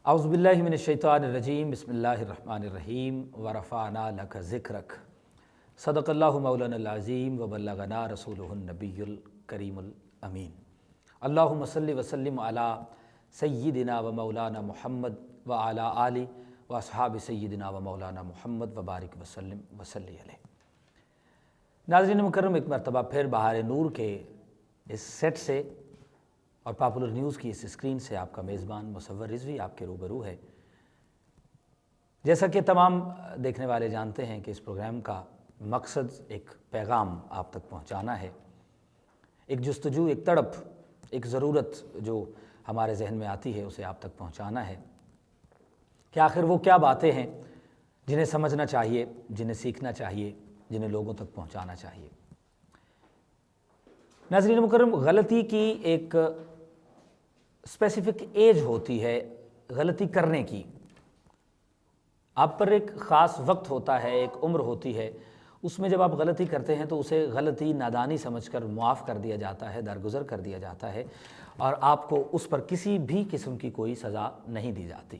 اعوذ باللہ من الشیطان الرجیم بسم اللہ الرحمن الرحیم ورفعنا لک ذکرک صدق اللہ مولانا العظیم وبلغنا رسولہ النبی الکریم الامین اللہم صلی وسلم علی سیدنا و مولانا محمد وعلی آلہ و اصحاب سیدنا و مولانا محمد وبارک وسلم وصلی علیہ۔ ناظرین مکرم، ایک مرتبہ پھر بہار نور کے اس سیٹ سے اور پاپولر نیوز کی اس اسکرین سے آپ کا میزبان مصور رضوی آپ کے روبرو ہے۔ جیسا کہ تمام دیکھنے والے جانتے ہیں کہ اس پروگرام کا مقصد ایک پیغام آپ تک پہنچانا ہے، ایک جستجو، ایک تڑپ، ایک ضرورت جو ہمارے ذہن میں آتی ہے اسے آپ تک پہنچانا ہے کہ آخر وہ کیا باتیں ہیں جنہیں سمجھنا چاہیے، جنہیں سیکھنا چاہیے، جنہیں لوگوں تک پہنچانا چاہیے۔ ناظرین مکرم، غلطی کی ایک اسپیسیفک ایج ہوتی ہے غلطی کرنے کی، آپ پر ایک خاص وقت ہوتا ہے، ایک عمر ہوتی ہے، اس میں جب آپ غلطی کرتے ہیں تو اسے غلطی نادانی سمجھ کر معاف کر دیا جاتا ہے، درگزر کر دیا جاتا ہے اور آپ کو اس پر کسی بھی قسم کی کوئی سزا نہیں دی جاتی۔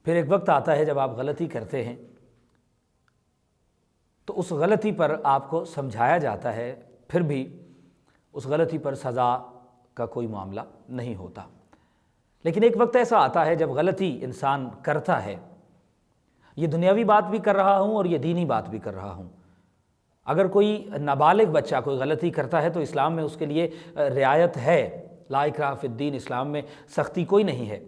پھر ایک وقت آتا ہے جب آپ غلطی کرتے ہیں تو اس غلطی پر آپ کو سمجھایا جاتا ہے، پھر بھی اس غلطی پر سزا کا کوئی معاملہ نہیں ہوتا۔ لیکن ایک وقت ایسا آتا ہے جب غلطی انسان کرتا ہے، یہ دنیاوی بات بھی کر رہا ہوں اور یہ دینی بات بھی کر رہا ہوں۔ اگر کوئی نابالغ بچہ کوئی غلطی کرتا ہے تو اسلام میں اس کے لیے رعایت ہے، لا اکراہ فی الدین، اسلام میں سختی کوئی نہیں ہے۔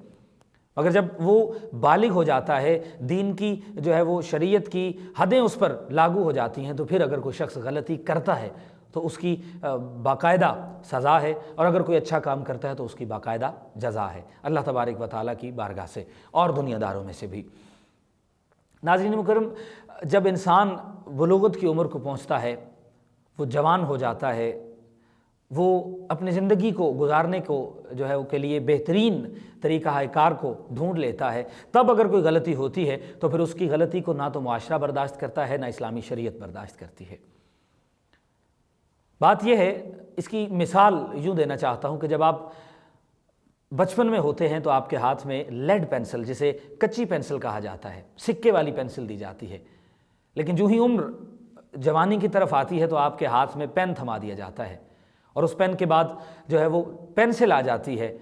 مگر جب وہ بالغ ہو جاتا ہے، دین کی جو ہے وہ شریعت کی حدیں اس پر لاگو ہو جاتی ہیں، تو پھر اگر کوئی شخص غلطی کرتا ہے تو اس کی باقاعدہ سزا ہے، اور اگر کوئی اچھا کام کرتا ہے تو اس کی باقاعدہ جزا ہے اللہ تبارک و تعالیٰ کی بارگاہ سے اور دنیا داروں میں سے بھی۔ ناظرین مکرم، جب انسان بلوغت کی عمر کو پہنچتا ہے، وہ جوان ہو جاتا ہے، وہ اپنی زندگی کو گزارنے کو جو ہے کے لیے بہترین طریقہ کار کو ڈھونڈ لیتا ہے، تب اگر کوئی غلطی ہوتی ہے تو پھر اس کی غلطی کو نہ تو معاشرہ برداشت کرتا ہے، نہ اسلامی شریعت برداشت کرتی ہے۔ بات یہ ہے، اس کی مثال یوں دینا چاہتا ہوں کہ جب آپ بچپن میں ہوتے ہیں تو آپ کے ہاتھ میں لیڈ پینسل، جسے کچی پینسل کہا جاتا ہے، سکے والی پینسل دی جاتی ہے، لیکن جو ہی عمر جوانی کی طرف آتی ہے تو آپ کے ہاتھ میں پین تھما دیا جاتا ہے، اور اس پین کے بعد جو ہے وہ پینسل آ جاتی ہے۔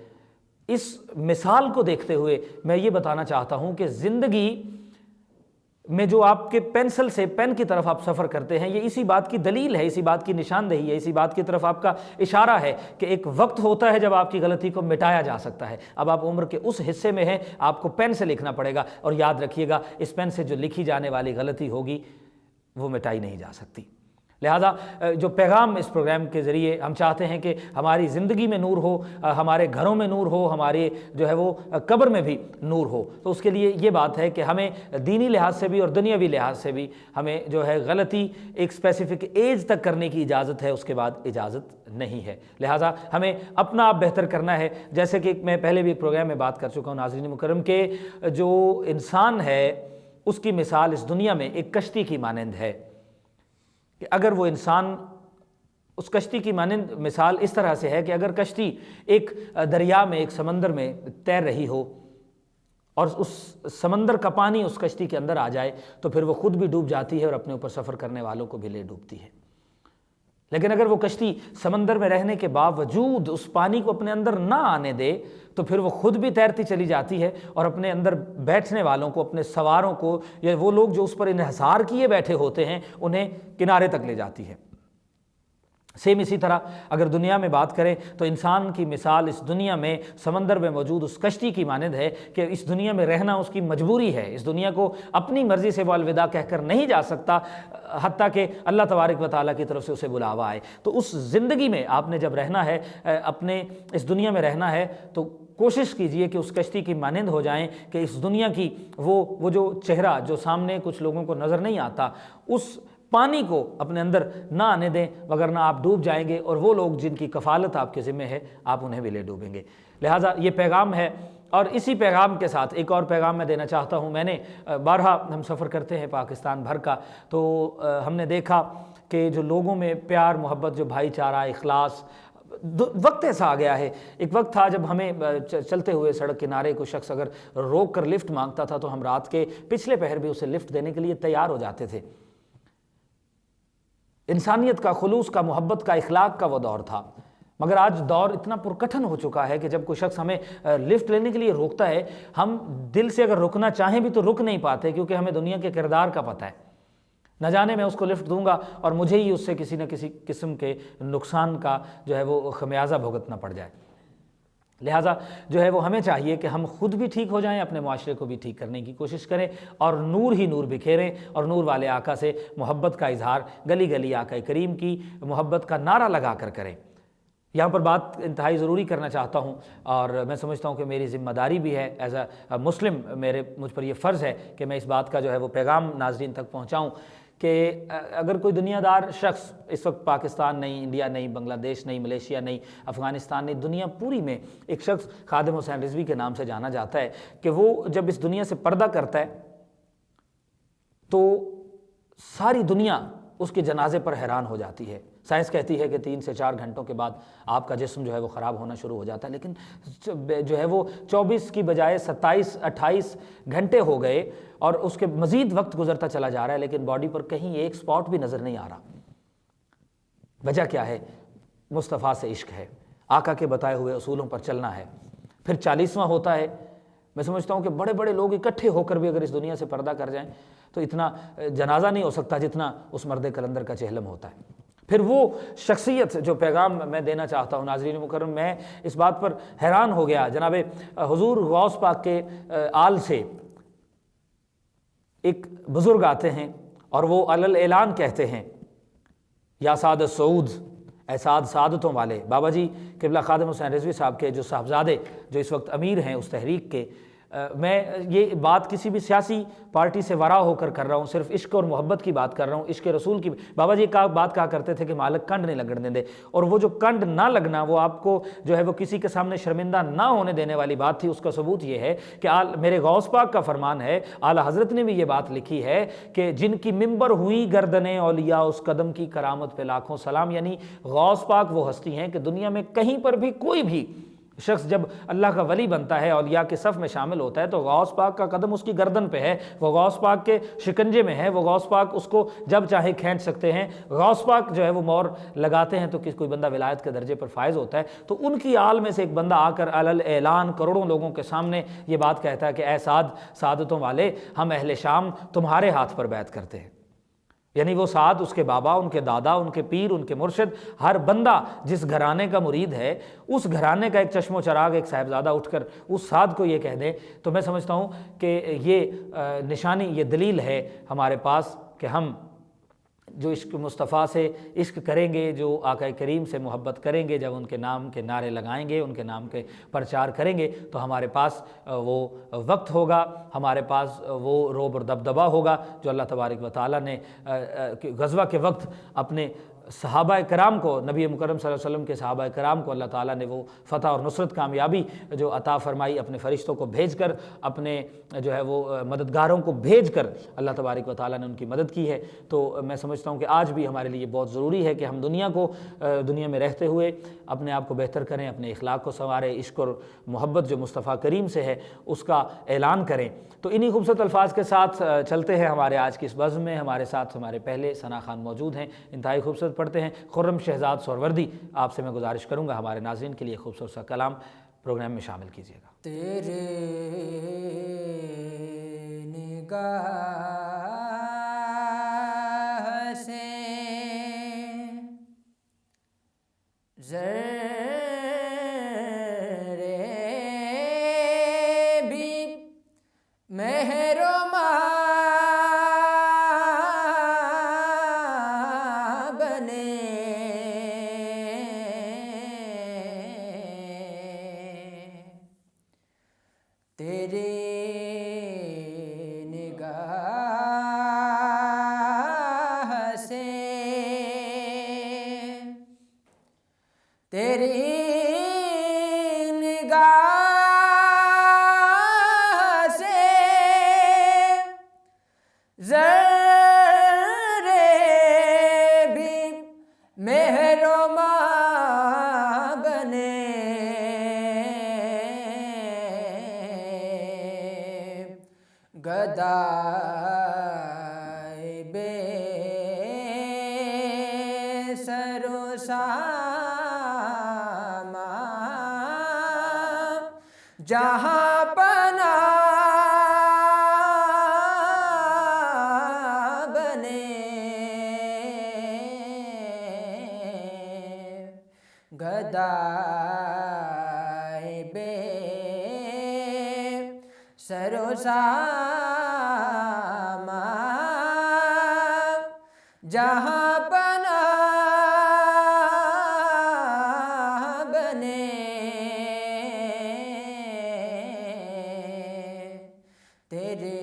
اس مثال کو دیکھتے ہوئے میں یہ بتانا چاہتا ہوں کہ زندگی میں جو آپ کے پینسل سے پین کی طرف آپ سفر کرتے ہیں، یہ اسی بات کی دلیل ہے، اسی بات کی نشاندہی ہے، اسی بات کی طرف آپ کا اشارہ ہے کہ ایک وقت ہوتا ہے جب آپ کی غلطی کو مٹایا جا سکتا ہے۔ اب آپ عمر کے اس حصے میں ہیں، آپ کو پین سے لکھنا پڑے گا، اور یاد رکھیے گا اس پین سے جو لکھی جانے والی غلطی ہوگی وہ مٹائی نہیں جا سکتی۔ لہٰذا جو پیغام اس پروگرام کے ذریعے ہم چاہتے ہیں کہ ہماری زندگی میں نور ہو، ہمارے گھروں میں نور ہو، ہمارے جو ہے وہ قبر میں بھی نور ہو، تو اس کے لیے یہ بات ہے کہ ہمیں دینی لحاظ سے بھی اور دنیاوی لحاظ سے بھی ہمیں جو ہے غلطی ایک اسپیسیفک ایج تک کرنے کی اجازت ہے، اس کے بعد اجازت نہیں ہے۔ لہٰذا ہمیں اپنا آپ بہتر کرنا ہے، جیسے کہ میں پہلے بھی ایک پروگرام میں بات کر چکا ہوں ناظرین مکرم، کہ جو انسان ہے اس کی مثال اس دنیا میں ایک کشتی کی مانند ہے، کہ اگر وہ انسان اس کشتی کی مانند مثال اس طرح سے ہے کہ اگر کشتی ایک دریا میں، ایک سمندر میں تیر رہی ہو اور اس سمندر کا پانی اس کشتی کے اندر آ جائے تو پھر وہ خود بھی ڈوب جاتی ہے اور اپنے اوپر سفر کرنے والوں کو بھی لے ڈوبتی ہے۔ لیکن اگر وہ کشتی سمندر میں رہنے کے باوجود اس پانی کو اپنے اندر نہ آنے دے تو پھر وہ خود بھی تیرتی چلی جاتی ہے اور اپنے اندر بیٹھنے والوں کو، اپنے سواروں کو، یا وہ لوگ جو اس پر انحصار کیے بیٹھے ہوتے ہیں، انہیں کنارے تک لے جاتی ہے۔ سیم اسی طرح اگر دنیا میں بات کریں تو انسان کی مثال اس دنیا میں سمندر میں موجود اس کشتی کی مانند ہے کہ اس دنیا میں رہنا اس کی مجبوری ہے، اس دنیا کو اپنی مرضی سے وہ الوداع کہہ کر نہیں جا سکتا، حتیٰ کہ اللہ تبارک و تعالیٰ کی طرف سے اسے بلاوا آئے۔ تو اس زندگی میں آپ نے جب رہنا ہے، اپنے اس دنیا میں رہنا ہے، تو کوشش کیجئے کہ اس کشتی کی مانند ہو جائیں کہ اس دنیا کی وہ جو چہرہ جو سامنے کچھ لوگوں کو نظر نہیں آتا، اس پانی کو اپنے اندر نہ آنے دیں، وگرنہ آپ ڈوب جائیں گے، اور وہ لوگ جن کی کفالت آپ کے ذمہ ہے آپ انہیں بھی لے ڈوبیں گے۔ لہٰذا یہ پیغام ہے، اور اسی پیغام کے ساتھ ایک اور پیغام میں دینا چاہتا ہوں۔ میں نے بارہا ہم سفر کرتے ہیں پاکستان بھر کا، تو ہم نے دیکھا کہ جو لوگوں میں پیار محبت، جو بھائی چارہ، اخلاص، وقت ایسا آ گیا ہے. ایک وقت تھا جب ہمیں چلتے ہوئے سڑک کنارے کوئی شخص اگر روک کر لفٹ مانگتا تھا تو ہم رات کے پچھلے پہر بھی اسے لفٹ دینے کے لیے تیار ہو جاتے تھے. انسانیت کا، خلوص کا، محبت کا، اخلاق کا وہ دور تھا. مگر آج دور اتنا پرکٹھن ہو چکا ہے کہ جب کوئی شخص ہمیں لفٹ لینے کے لیے روکتا ہے، ہم دل سے اگر رکنا چاہیں بھی تو رک نہیں پاتے، کیونکہ ہمیں دنیا کے کردار کا پتہ ہے. نہ جانے میں اس کو لفٹ دوں گا اور مجھے ہی اس سے کسی نہ کسی قسم کے نقصان کا جو ہے وہ خمیازہ بھگتنا پڑ جائے. لہٰذا جو ہے وہ ہمیں چاہیے کہ ہم خود بھی ٹھیک ہو جائیں، اپنے معاشرے کو بھی ٹھیک کرنے کی کوشش کریں اور نور ہی نور بکھیریں اور نور والے آقا سے محبت کا اظہار گلی گلی آقا کریم کی محبت کا نعرہ لگا کر کریں. یہاں پر بات انتہائی ضروری کرنا چاہتا ہوں اور میں سمجھتا ہوں کہ میری ذمہ داری بھی ہے ایز اے مسلم، مجھ پر یہ فرض ہے کہ میں اس بات کا جو ہے وہ پیغام ناظرین تک پہنچاؤں کہ اگر کوئی دنیا دار شخص اس وقت پاکستان نہیں، انڈیا نہیں، بنگلہ دیش نہیں، ملیشیا نہیں، افغانستان نہیں، دنیا پوری میں ایک شخص خادم حسین رضوی کے نام سے جانا جاتا ہے کہ وہ جب اس دنیا سے پردہ کرتا ہے تو ساری دنیا اس کے جنازے پر حیران ہو جاتی ہے. سائنس کہتی ہے کہ 3 سے 4 گھنٹوں کے بعد آپ کا جسم جو ہے وہ خراب ہونا شروع ہو جاتا ہے، لیکن جو ہے وہ 24 کی بجائے 27-28 گھنٹے ہو گئے اور اس کے مزید وقت گزرتا چلا جا رہا ہے، لیکن باڈی پر کہیں ایک سپاٹ بھی نظر نہیں آ رہا. وجہ کیا ہے؟ مصطفیٰ سے عشق ہے، آقا کے بتائے ہوئے اصولوں پر چلنا ہے. پھر 40واں ہوتا ہے. میں سمجھتا ہوں کہ بڑے بڑے لوگ اکٹھے ہو کر بھی اگر اس دنیا سے پردہ کر جائیں تو اتنا جنازہ نہیں ہو سکتا جتنا اس مرد کلندر کا چہلم ہوتا ہے. پھر وہ شخصیت جو پیغام میں دینا چاہتا ہوں ناظرین مکرم، میں اس بات پر حیران ہو گیا. جناب حضور غوث پاک کے آل سے ایک بزرگ آتے ہیں اور وہ علل اعلان کہتے ہیں، یا سعد السعود، اے سعادتوں والے. بابا جی قبلہ خادم حسین رضوی صاحب کے جو صاحبزادے جو اس وقت امیر ہیں اس تحریک کے، میں یہ بات کسی بھی سیاسی پارٹی سے ورا ہو کر رہا ہوں، صرف عشق اور محبت کی بات کر رہا ہوں، عشق رسول کی. بابا جی بات کہا کرتے تھے کہ مالک کنڈ نہیں لگنے دے، اور وہ جو کنڈ نہ لگنا وہ آپ کو جو ہے وہ کسی کے سامنے شرمندہ نہ ہونے دینے والی بات تھی. اس کا ثبوت یہ ہے کہ میرے غوث پاک کا فرمان ہے، اعلیٰ حضرت نے بھی یہ بات لکھی ہے کہ جن کی ممبر ہوئی گردنیں اولیاء اس قدم کی کرامت پہ لاکھوں سلام. یعنی غوث پاک وہ ہستی ہیں کہ دنیا میں کہیں پر بھی کوئی بھی شخص جب اللہ کا ولی بنتا ہے، اولیاء کے صف میں شامل ہوتا ہے، تو غوث پاک کا قدم اس کی گردن پہ ہے، وہ غوث پاک کے شکنجے میں ہے، وہ غوث پاک اس کو جب چاہے کھینچ سکتے ہیں. غوث پاک جو ہے وہ مور لگاتے ہیں تو کوئی بندہ ولایت کے درجے پر فائز ہوتا ہے. تو ان کی آل میں سے ایک بندہ آ کر علل اعلان کروڑوں لوگوں کے سامنے یہ بات کہتا ہے کہ اے سعادتوں والے، ہم اہل شام تمہارے ہاتھ پر بیعت کرتے ہیں. یعنی وہ سعد، اس کے بابا، ان کے دادا، ان کے پیر، ان کے مرشد، ہر بندہ جس گھرانے کا مرید ہے، اس گھرانے کا ایک چشم و چراغ، ایک صاحبزادہ اٹھ کر اس سعد کو یہ کہہ دے تو میں سمجھتا ہوں کہ یہ نشانی، یہ دلیل ہے ہمارے پاس کہ ہم جو عشق مصطفیٰ سے عشق کریں گے، جو آقا کریم سے محبت کریں گے، جب ان کے نام کے نعرے لگائیں گے، ان کے نام کے پرچار کریں گے، تو ہمارے پاس وہ وقت ہوگا، ہمارے پاس وہ روب اور دبدبہ ہوگا جو اللہ تبارک و تعالیٰ نے غزوہ کے وقت اپنے صحابہ کرام کو، نبی مکرم صلی اللہ علیہ وسلم کے صحابہ کرام کو اللہ تعالیٰ نے وہ فتح اور نصرت، کامیابی جو عطا فرمائی، اپنے فرشتوں کو بھیج کر، اپنے جو ہے وہ مددگاروں کو بھیج کر اللہ تبارک و تعالیٰ نے ان کی مدد کی ہے. تو میں سمجھتا ہوں کہ آج بھی ہمارے لیے بہت ضروری ہے کہ ہم دنیا میں رہتے ہوئے اپنے آپ کو بہتر کریں، اپنے اخلاق کو سنواریں، عشق اور محبت جو مصطفیٰ کریم سے ہے اس کا اعلان کریں. تو انہی خوبصورت الفاظ کے ساتھ چلتے ہیں ہمارے آج کی اس بزم میں. ہمارے ساتھ ہمارے پہلے ثنا خان موجود ہیں، انتہائی خوبصورت پڑھتے ہیں. خرم شہزاد سہروردی، آپ سے میں گزارش کروں گا ہمارے ناظرین کے لیے خوبصورت سا کلام پروگرام میں شامل کیجیے گا. تیرے نگاہ سے ذرے بھی مہر و گدائے بے سر و سامان جہاں پناہ بنے گدائے بے سر و سامان جہاں پناہ بنے تیرے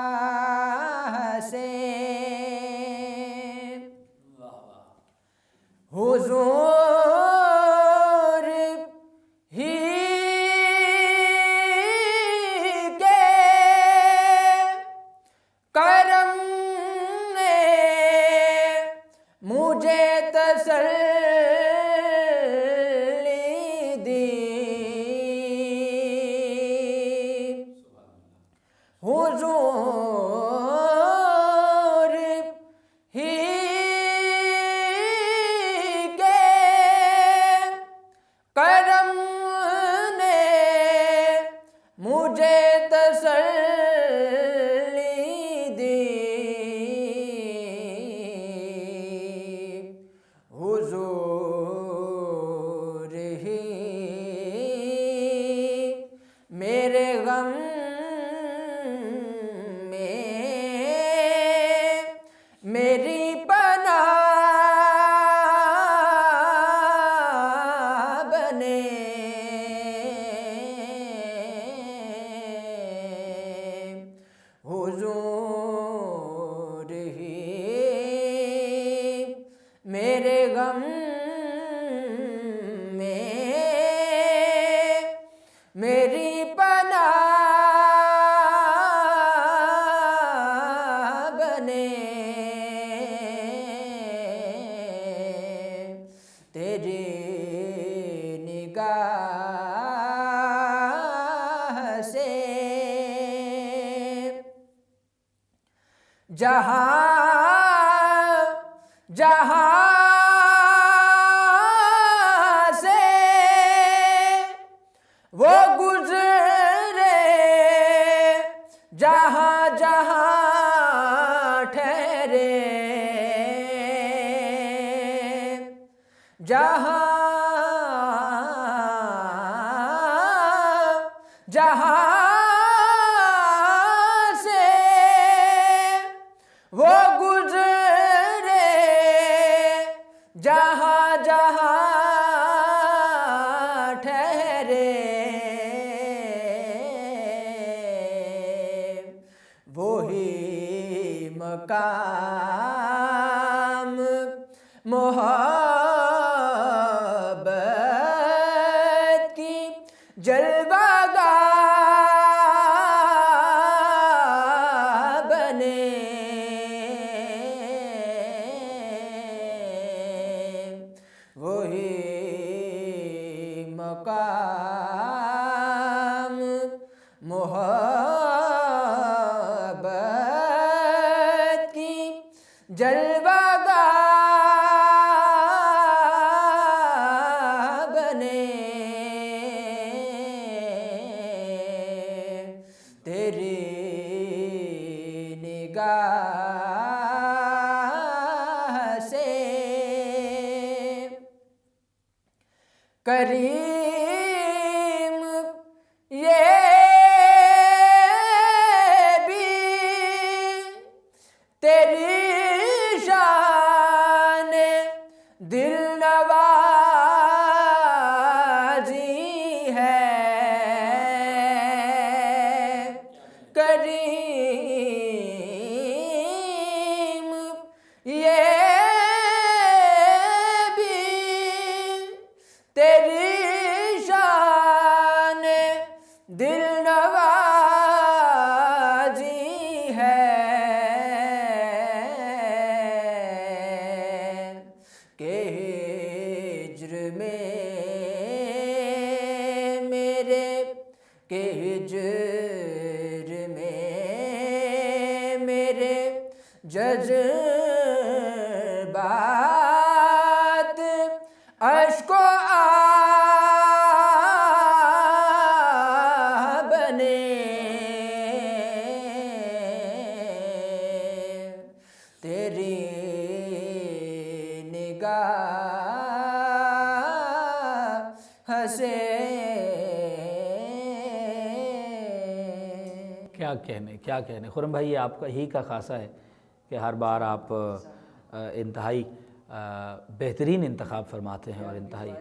نگاہ سے حضور ہی کے کرم نے مجھے تسلی دی حضور ہی کے کرم نے مجھے تسلی دی حضور ہی میرے غم میری پناہ بنے حضور ہی میرے غم میں میری پناہ بنے تیری نگاہ سے جہاں جہاں سے وہ گزرے جہاں جہاں ٹھہرے جہاں جہاں سے وہ گزرے جہاں جہاں ٹھہرے وہی مقام محبت کی جلوہ گاہ بنے وہی مقام محبت کی جلوہ گاہ بنے تیری نگاہ سے کریم یہ بھی تیری شان دل نوازی ہے کریم یہ بھی تیری شان دل نوازی ہے کہ ہجر میں میرے کہ ہجر میں میرے جذبات اشک و آہ بنے، تیری نگاہ سے کیا کہنے خرم بھائی، یہ آپ کا ہی کا خاصہ ہے کہ ہر بار آپ انتہائی بہترین انتخاب فرماتے ہیں، اور انتہائی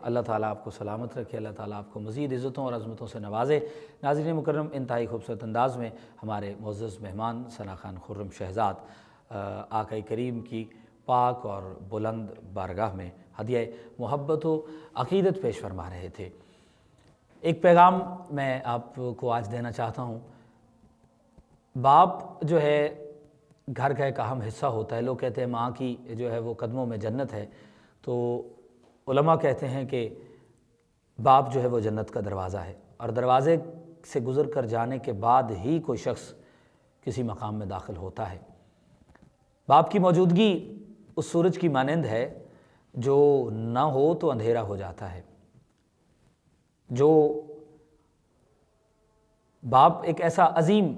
اللہ تعالیٰ آپ کو سلامت رکھے، اللہ تعالیٰ آپ کو مزید عزتوں اور عظمتوں سے نوازے۔ ناظرین مکرم، انتہائی خوبصورت انداز میں ہمارے معزز مہمان ثنا خان خرم شہزاد آقا کریم کی پاک اور بلند بارگاہ میں ہدیہ محبت و عقیدت پیش فرما رہے تھے۔ ایک پیغام میں آپ کو آج دینا چاہتا ہوں۔ باپ جو ہے گھر کا ایک اہم حصہ ہوتا ہے۔ لوگ کہتے ہیں ماں کی جو ہے وہ قدموں میں جنت ہے، تو علماء کہتے ہیں کہ باپ جو ہے وہ جنت کا دروازہ ہے، اور دروازے سے گزر کر جانے کے بعد ہی کوئی شخص کسی مقام میں داخل ہوتا ہے۔ باپ کی موجودگی اس سورج کی مانند ہے جو نہ ہو تو اندھیرا ہو جاتا ہے۔ جو باپ ایک ایسا عظیم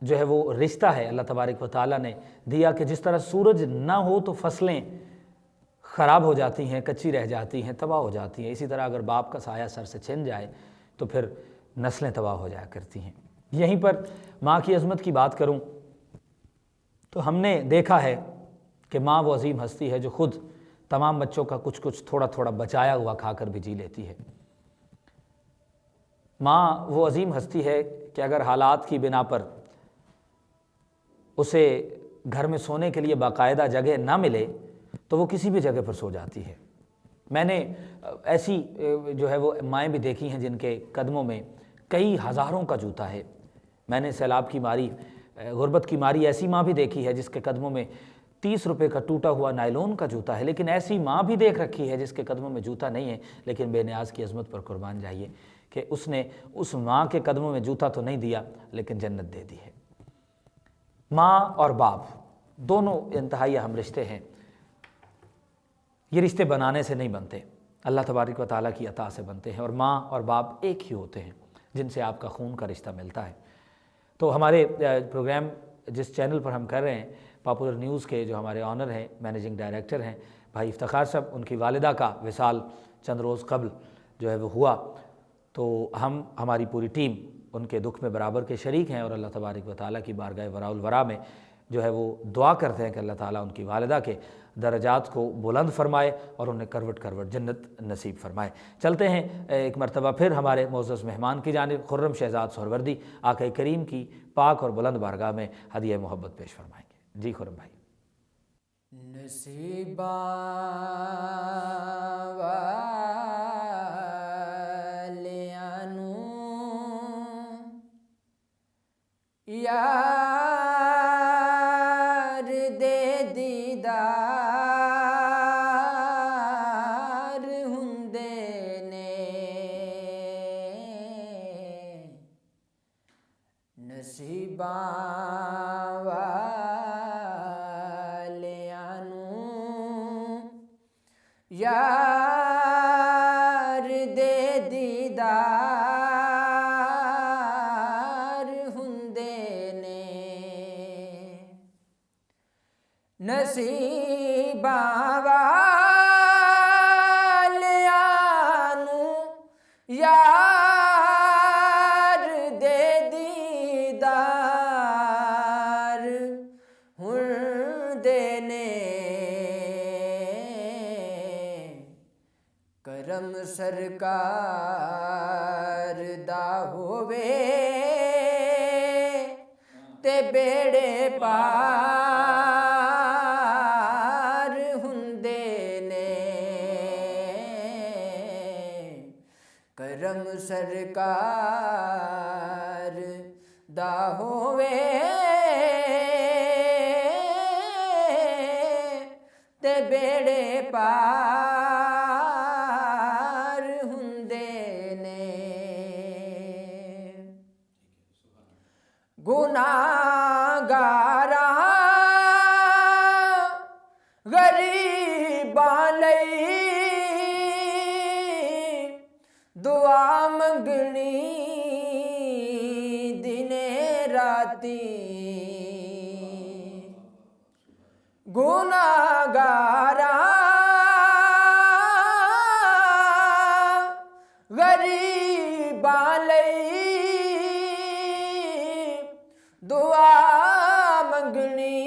جو ہے وہ رشتہ ہے اللہ تبارک و تعالیٰ نے دیا کہ جس طرح سورج نہ ہو تو فصلیں خراب ہو جاتی ہیں، کچی رہ جاتی ہیں، تباہ ہو جاتی ہیں، اسی طرح اگر باپ کا سایہ سر سے چھن جائے تو پھر نسلیں تباہ ہو جایا کرتی ہیں۔ یہیں پر ماں کی عظمت کی بات کروں تو ہم نے دیکھا ہے کہ ماں وہ عظیم ہستی ہے جو خود تمام بچوں کا کچھ کچھ تھوڑا تھوڑا بچایا ہوا کھا کر بھی جی لیتی ہے۔ ماں وہ عظیم ہستی ہے کہ اگر حالات کی بنا پر اسے گھر میں سونے کے لیے باقاعدہ جگہ نہ ملے تو وہ کسی بھی جگہ پر سو جاتی ہے۔ میں نے ایسی جو ہے وہ مائیں بھی دیکھی ہیں جن کے قدموں میں کئی ہزاروں کا جوتا ہے۔ میں نے سیلاب کی ماری، غربت کی ماری ایسی ماں بھی دیکھی ہے جس کے قدموں میں 30 روپے کا ٹوٹا ہوا نائلون کا جوتا ہے، لیکن ایسی ماں بھی دیکھ رکھی ہے جس کے قدموں میں جوتا نہیں ہے، لیکن بے نیاز کی عظمت پر قربان جائیے کہ اس نے اس ماں کے قدموں میں جوتا تو نہیں دیا لیکن جنت دے دی ہے۔ ماں اور باپ دونوں انتہائی اہم رشتے ہیں۔ یہ رشتے بنانے سے نہیں بنتے، اللہ تبارک و تعالیٰ کی عطا سے بنتے ہیں، اور ماں اور باپ ایک ہی ہوتے ہیں جن سے آپ کا خون کا رشتہ ملتا ہے۔ تو ہمارے پروگرام جس چینل پر ہم کر رہے ہیں، پاپولر نیوز کے جو ہمارے آنر ہیں، مینیجنگ ڈائریکٹر ہیں بھائی افتخار صاحب، ان کی والدہ کا وصال چند روز قبل جو ہے وہ ہوا، تو ہماری پوری ٹیم ان کے دکھ میں برابر کے شریک ہیں، اور اللہ تبارک و تعالیٰ کی بارگاہ وراء الورا میں جو ہے وہ دعا کرتے ہیں کہ اللہ تعالیٰ ان کی والدہ کے درجات کو بلند فرمائے اور انہیں کروٹ کروٹ جنت نصیب فرمائے۔ چلتے ہیں ایک مرتبہ پھر ہمارے معزز مہمان کی جانب، خرم شہزاد سہروردی آقا کریم کی پاک اور بلند بارگاہ میں ہدیہ محبت پیش فرمائیں گے۔ جی خرم بھائی۔ نصیباں یار دے دیدار ہندے نے، نصیباں والیاں نوں یار دے دیدار نصیباں والیاں نوں یار دے دیدار ہوندے نے، کرم سرکار دا ہووے تے بیڑے پار ہندے نے، کرم سرکار دا ہووے تے بیڑے پار ہندے نے۔ ਗੁਨਾਹਗਾਰਾਂ ਗਰੀਬਾਂ ਲਈ ਦੁਆ ਮੰਗਣੀ ਦਿਨੇ ਰਾਤੀ ਗੁਨਾਹਗਾਰਾਂ ਗਰੀਬਾਂ ਲਈ ਦੁਆ ਮੰਗਣੀ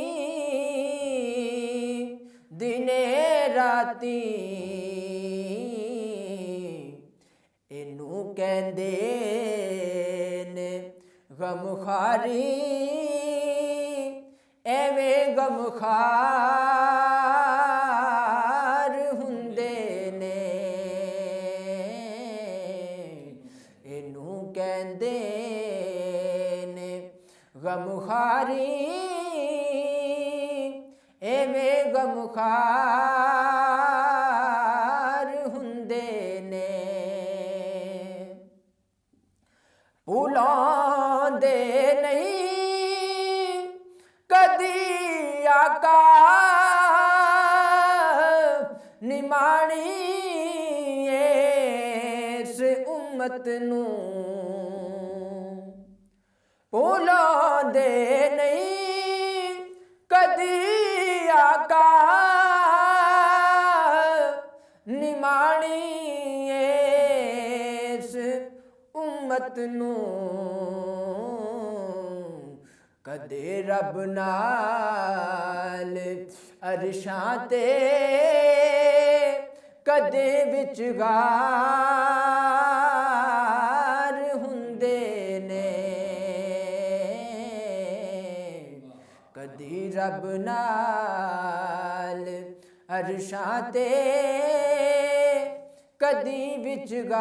ਦਿਨੇ ਰਾਤੀ ਇਹਨੂੰ ਕਹਿੰਦੇ ਨੇ ਗਮਖਾਰੀ ਐਵੇਂ ਗਮਖਾਰ ਹੁੰਦੇ ਨੇ ਇਹਨੂੰ ਕਹਿੰਦੇ ਨੇ ਗਮਖਾਰੀ ਐਵੇਂ ਗਮਖਾਰ ਹੁੰਦੇ ਨੇ ਭੁਲਾਉਂਦੇ ਨਹੀਂ ਕਦੀ ਆਕਾ ਨਿਮਾਣੀ ਇਸ ਉਮਤ ਨੂੰ ਭੁਲਾਉਂਦੇ ਨਹੀਂ ਕਦੀ ਆਕਾ ਨਿਮਾਣੀ ਇਸ ਉਮਤ ਨੂੰ ਕਦੇ ਰੱਬ ਨਾਲ ਅਰਸ਼ਾਂ ਤੇ ਕਦੇ ਵਿਚਗਾਰ ਹੁੰਦੇ ਨੇ ਕਦੀ ਰੱਬ ਨਾਲ ਅਰਸ਼ਾਂ ਤੇ ਕਦੀ ਵਿਚਗਾਰ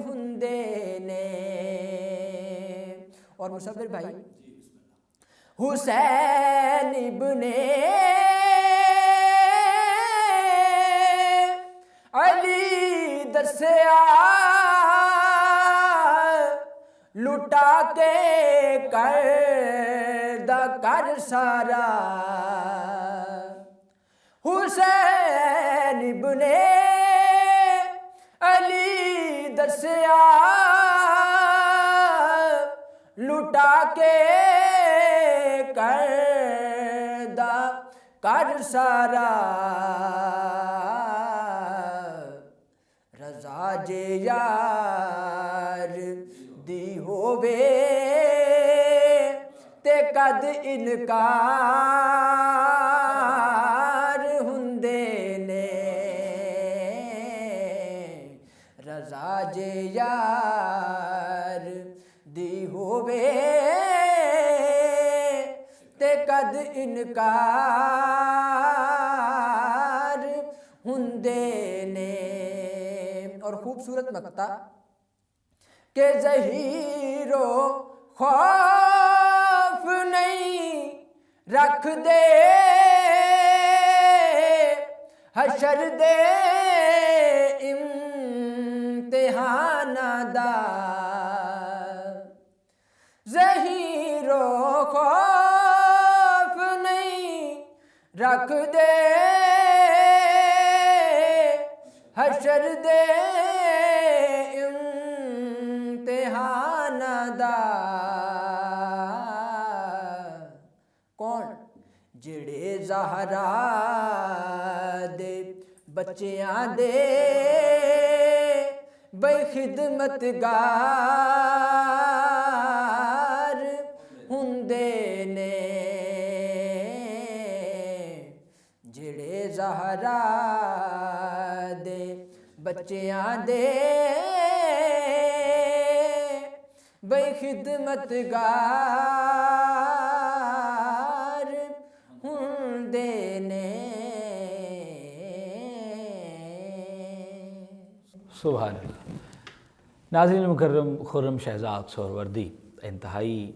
ਹੁੰਦੇ ਨੇ اور مصور بھائی حسین ابن علی دسیا لٹا کے کر سارا حسین ابن علی دسیا لٹا کے کر سارا رضا جے یار دی ہووے تے کد انکار ہوندے نے رضا جے یار دی ہووے تے کد انکار ہوندے نے اور خوبصورت مقطع کہ ظہیر و خوف نہیں رکھ دے حشر دے امتحان دا ظہیر و خوف نہیں رکھ دے حشر دے امتحان دا کون جڑے زہرا دے بچیاں دے بے خدمتگار ہوندے نے جڑے زہرا دے بچیاں دے بے خدمتگار ہوندے نے سبحان اللہ۔ ناظرین مکرم، خرم شہزاد سہروردی انتہائی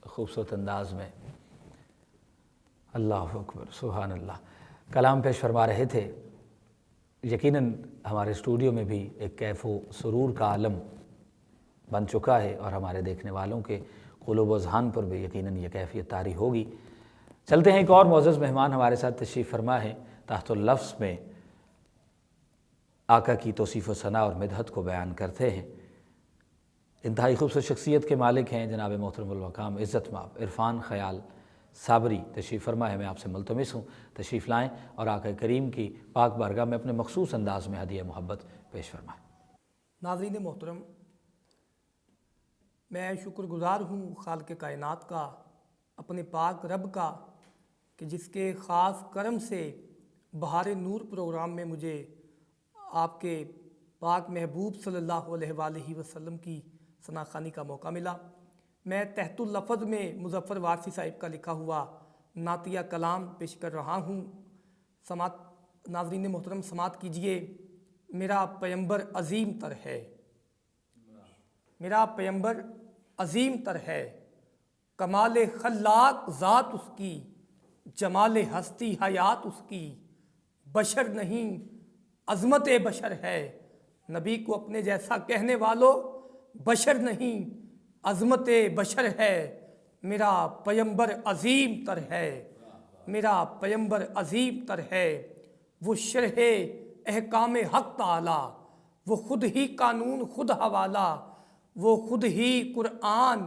خوبصورت انداز میں اللہ اکبر سبحان اللہ کلام پیش فرما رہے تھے۔ یقیناً ہمارے اسٹوڈیو میں بھی ایک کیف و سرور کا عالم بن چکا ہے اور ہمارے دیکھنے والوں کے قلوب و اذہان پر بھی یقیناً یہ کیفیت طاری ہوگی۔ چلتے ہیں، ایک اور معزز مہمان ہمارے ساتھ تشریف فرما ہے، تحت اللفظ میں آقا کی توصیف و ثنا اور مدحت کو بیان کرتے ہیں۔ انتہائی خوبصورت شخصیت کے مالک ہیں جناب محترم الوقام عزت مآب عرفان خیال صابری تشریف فرما ہے۔ میں آپ سے ملتمس ہوں تشریف لائیں اور آقا کریم کی پاک بارگاہ میں اپنے مخصوص انداز میں ہدیہ محبت پیش فرمائیں۔ ناظرین محترم، میں شکر گزار ہوں خالق کائنات کا، اپنے پاک رب کا، کہ جس کے خاص کرم سے بہار نور پروگرام میں مجھے آپ کے پاک محبوب صلی اللہ علیہ وآلہ وسلم کی ثنا خوانی کا موقع ملا۔ میں تحت اللفظ میں مظفر وارثی صاحب کا لکھا ہوا نعتیہ کلام پیش کر رہا ہوں۔ سماعت ناظرین محترم سماعت کیجئے۔ میرا پیمبر عظیم تر ہے، میرا پیمبر عظیم تر ہے، کمال خلاق ذات اس کی، جمال ہستی حیات اس کی، بشر نہیں عظمت بشر ہے، نبی کو اپنے جیسا کہنے والوں بشر نہیں عظمت بشر ہے، میرا پیمبر عظیم تر ہے، میرا پیمبر عظیم تر ہے، وہ شرح احکام حق تعالی، وہ خود ہی قانون خود حوالہ، وہ خود ہی قرآن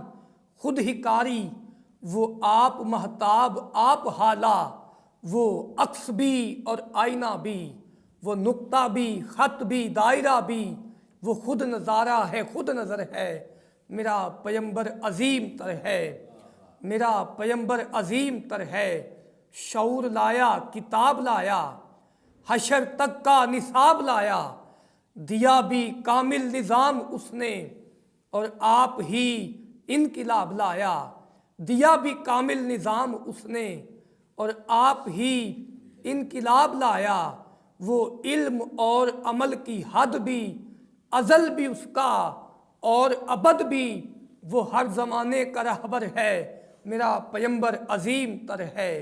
خود ہی کاری، وہ آپ مہتاب آپ حالہ، وہ عکس بھی اور آئینہ بھی، وہ نقطہ بھی خط بھی دائرہ بھی، وہ خود نظارہ ہے خود نظر ہے، میرا پیمبر عظیم تر ہے، میرا پیمبر عظیم تر ہے، شعور لایا کتاب لایا، حشر تک کا نصاب لایا، دیا بھی کامل نظام اس نے، اور آپ ہی انقلاب لایا، دیا بھی کامل نظام اس نے، اور آپ ہی انقلاب لایا، وہ علم اور عمل کی حد بھی ازل بھی اس کا اور ابد بھی، وہ ہر زمانے کا رہبر ہے، میرا پیمبر عظیم تر ہے،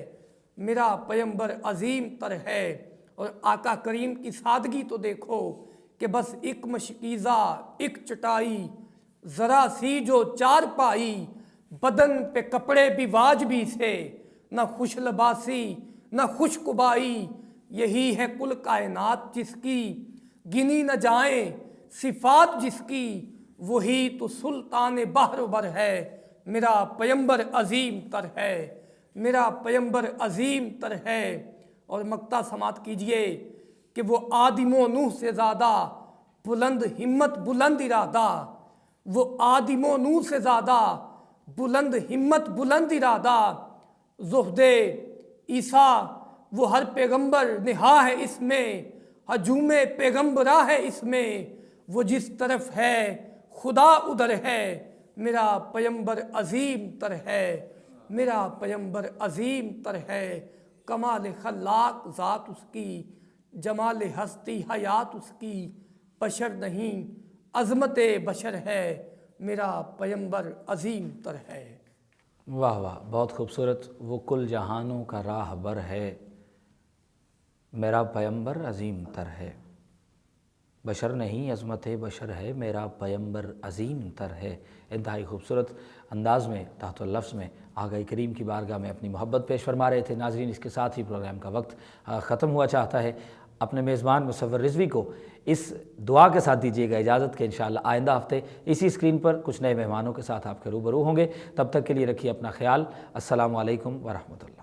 میرا پیمبر عظیم تر ہے۔ اور آقا کریم کی سادگی تو دیکھو کہ بس ایک مشکیزہ ایک چٹائی، ذرا سی جو چار پائی، بدن پہ کپڑے بھی واجبی سے، نہ خوش لباسی نہ خوش قبائی، یہی ہے کل کائنات جس کی گنی نہ جائیں صفات جس کی، وہی تو سلطان بحر و بر ہے، میرا پیمبر عظیم تر ہے، میرا پیمبر عظیم تر ہے۔ اور مقطع سماعت کیجئے کہ وہ آدم و نوح سے زیادہ بلند ہمت بلند ارادہ، وہ آدم و نوح سے زیادہ بلند ہمت بلند ارادہ، زہد عیسیٰ وہ ہر پیغمبر نہا ہے اس میں، ہجوم پیغمبرا ہے اس میں، وہ جس طرف ہے خدا ادھر ہے، میرا پیمبر عظیم تر ہے، میرا پیمبر عظیم تر ہے، کمال خلاق ذات اس کی، جمال ہستی حیات اس کی، بشر نہیں عظمت بشر ہے، میرا پیمبر عظیم تر ہے۔ واہ واہ، بہت خوبصورت۔ وہ کل جہانوں کا راہ بر ہے، میرا پیمبر عظیم تر ہے، بشر نہیں عظمت بشر ہے، میرا پیمبر عظیم تر ہے۔ انتہائی خوبصورت انداز میں تحت اللفظ میں آقا کریم کی بارگاہ میں اپنی محبت پیش فرما رہے تھے۔ ناظرین، اس کے ساتھ ہی پروگرام کا وقت ختم ہوا چاہتا ہے۔ اپنے میزبان مصور رضوی کو اس دعا کے ساتھ دیجیے گا اجازت کہ انشاءاللہ آئندہ ہفتے اسی اسکرین پر کچھ نئے مہمانوں کے ساتھ آپ کے روبرو ہوں گے۔ تب تک کے لیے رکھیے اپنا خیال۔ السلام علیکم ورحمۃ اللہ۔